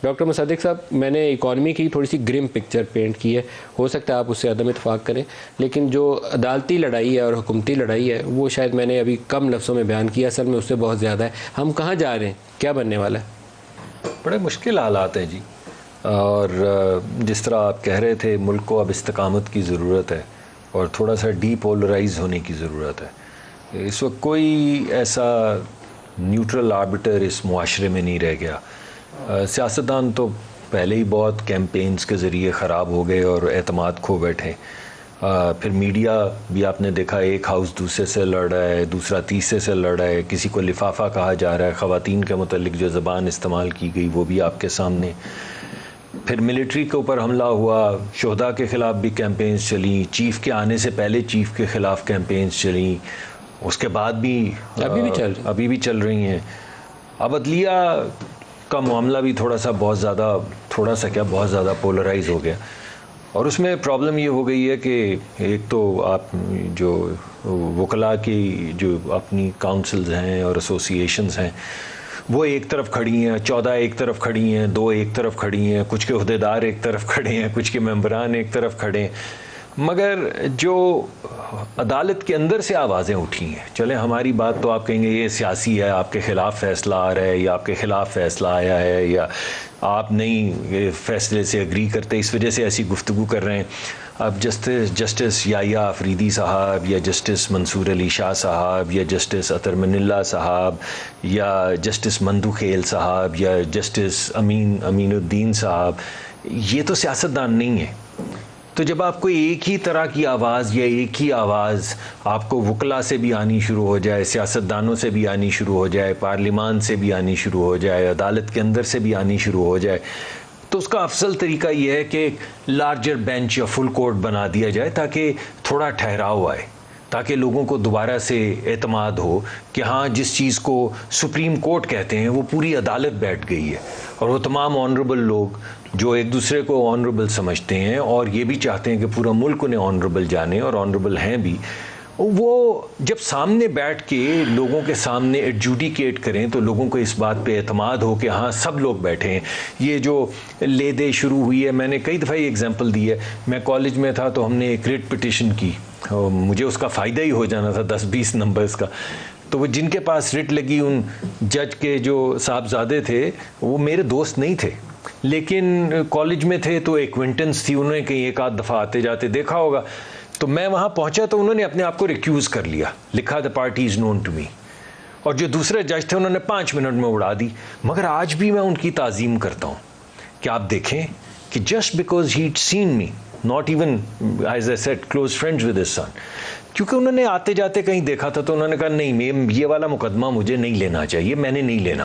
Doctor Mossadegh साहब, मैंने economy की थोड़ी सी ग्रिम पिक्चर पेंट की है, हो सकता है आप उससे अदम इत्फाक करें, लेकिन जो अदालती लड़ाई है और हुकूमती लड़ाई है वो शायद मैंने अभी कम लफ्ज़ों में बयान किया, असल में उससे बहुत ज़्यादा है। हम कहाँ जा रहे हैं, क्या बनने वाला है? बड़े मुश्किल हालात हैं जी। और जिस तरह आप कह रहे थे, मुल्क को अब इस्तकामत की ज़रूरत है और थोड़ा सा डीपोलराइज होने की ज़रूरत है। इस वक्त कोई ऐसा न्यूट्रल आर्बिटर इस मुआशरे में नहीं रह गया। सियासतदान तो पहले ही बहुत कैंपेन्स के ज़रिए ख़राब हो गए और एतमाद खो बैठे। फिर मीडिया भी आपने देखा, एक हाउस दूसरे से लड़ रहा है, दूसरा तीसरे से लड़ रहा है, किसी को लिफाफा कहा जा रहा है, ख़वातीन के मुतल्लिक जो ज़बान इस्तेमाल की गई वो भी आपके सामने। फिर मिलिट्री के ऊपर हमला हुआ, शोहदा के ख़िलाफ़ भी कैंपेन्स चली, चीफ़ के आने से पहले चीफ़ के ख़िलाफ़ कैंपेन्स चली, उसके बाद भी अभी भी चल रही हैं। अब अदलिया का मामला भी बहुत ज़्यादा पोलराइज हो गया। और उसमें प्रॉब्लम ये हो गई है कि एक तो आप जो वकला की जो अपनी काउंसिल्स हैं और एसोसिएशंस हैं वो एक तरफ खड़ी हैं, 14 एक तरफ खड़ी हैं, 2 एक तरफ खड़ी हैं, कुछ के अहदेदार एक तरफ खड़े हैं, कुछ के मेंबरान एक तरफ खड़े हैं। मगर जो अदालत के अंदर से आवाज़ें उठी हैं, चले हमारी बात तो आप कहेंगे ये सियासी है, आपके ख़िलाफ़ फ़ैसला आ रहा है या आपके ख़िलाफ़ फ़ैसला आया है या आप नहीं फ़ैसले से एग्री करते, इस वजह से ऐसी गुफ्तगू कर रहे हैं। अब जस्टिस याया अफरीदी साहब या जस्टिस मंसूर अली शाह साहब या जस्टिस अतर मनिल्ला साहब या जस्टिस मंदू खेल साहब या जस्टिस अमीनुद्दीन साहब, ये तो सियासतदान नहीं है। तो जब आपको एक ही तरह की आवाज़ या एक ही आवाज़ आपको वकला से भी आनी शुरू हो जाए, सियासतदानों से भी आनी शुरू हो जाए, पार्लिमान से भी आनी शुरू हो जाए, अदालत के अंदर से भी आनी शुरू हो जाए, तो उसका अफसल तरीका ये है कि लार्जर बेंच या फुल कोर्ट बना दिया जाए ताकि थोड़ा ठहराव आए, ताकि लोगों को दोबारा से एतमाद हो कि हाँ, जिस चीज़ को सुप्रीम कोर्ट कहते हैं वो पूरी अदालत बैठ गई है। और वो तमाम ऑनरेबल लोग जो एक दूसरे को ऑनरेबल समझते हैं और ये भी चाहते हैं कि पूरा मुल्क उन्हें ऑनरेबल जाने और ऑनरेबल हैं भी, वो जब सामने बैठ के लोगों के सामने एडजुडिकेट करें तो लोगों को इस बात पे एतमाद हो कि हाँ, सब लोग बैठे हैं। ये जो ले दे शुरू हुई है, मैंने कई दफ़ा ये एग्जांपल दी है। मैं कॉलेज में था तो हमने एक रिट पिटिशन की और मुझे उसका फ़ायदा ही हो जाना था 10-20 नंबर्स का। तो वो जिनके पास रिट लगी, उन जज के जो साहबजादे थे, वो मेरे दोस्त नहीं थे, लेकिन कॉलेज में थे तो एक्विंटेंस थी, उन्होंने कहीं एक आध दफ़ा आते जाते देखा होगा। तो मैं वहाँ पहुँचा तो उन्होंने अपने आप को रिक्यूज़ कर लिया, लिखा the party is known to me. और जो दूसरे जज थे उन्होंने 5 मिनट में उड़ा दी। मगर आज भी मैं उनकी ताज़ीम करता हूँ कि आप देखें कि just because he seen me, not even as I said close friends with his son, क्योंकि उन्होंने आते जाते कहीं देखा था तो उन्होंने कहा नहीं, मैं ये वाला मुकदमा मुझे नहीं लेना चाहिए, मैंने नहीं लेना।